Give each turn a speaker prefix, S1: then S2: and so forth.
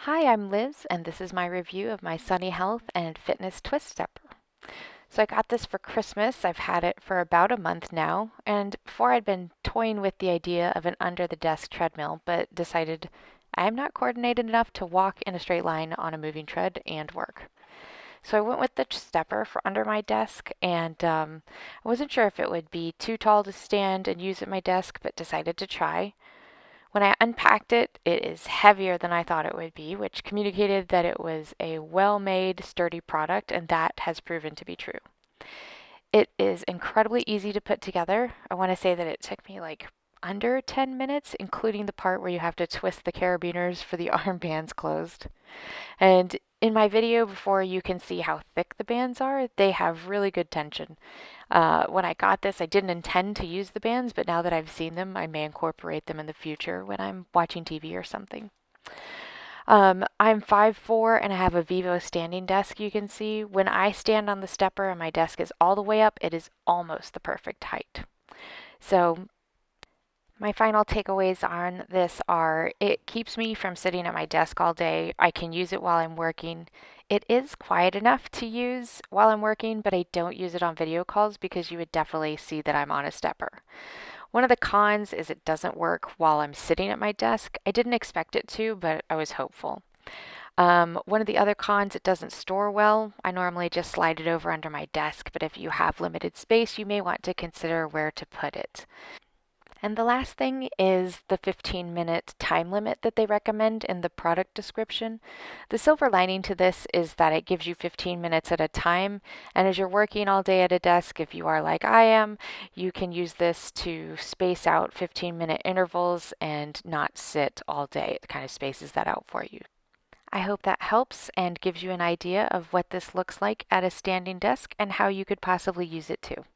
S1: Hi, I'm Liz, and this is my review of my Sunny Health and Fitness Twist Stepper. So I got this for Christmas. I've had it for about a month now, and before I'd been toying with the idea of an under-the-desk treadmill, but decided I'm not coordinated enough to walk in a straight line on a moving tread and work. So I went with the stepper for under my desk, and I wasn't sure if it would be too tall to stand and use at my desk, but decided to try. When I unpacked it, it is heavier than I thought it would be, which communicated that it was a well made, sturdy product, and that has proven to be true. It is incredibly easy to put together. I want to say that it took me like under 10 minutes, including the part where you have to twist the carabiners for the armbands closed. And in my video before, you can see how thick the bands are. They have really good tension. When I got this, I didn't intend to use the bands, but now that I've seen them, I may incorporate them in the future when I'm watching TV or something. I'm 5'4" and I have a Vivo standing desk, you can see. When I stand on the stepper and my desk is all the way up, it is almost the perfect height. So my final takeaways on this are it keeps me from sitting at my desk all day. I can use it while I'm working. It is quiet enough to use while I'm working, but I don't use it on video calls because you would definitely see that I'm on a stepper. One of the cons is it doesn't work while I'm sitting at my desk. I didn't expect it to, but I was hopeful. One of the other cons, it doesn't store well. I normally just slide it over under my desk, but if you have limited space, you may want to consider where to put it. And the last thing is the 15-minute time limit that they recommend in the product description. The silver lining to this is that it gives you 15 minutes at a time, and as you're working all day at a desk, if you are like I am, you can use this to space out 15-minute intervals and not sit all day. It kind of spaces that out for you. I hope that helps and gives you an idea of what this looks like at a standing desk and how you could possibly use it too.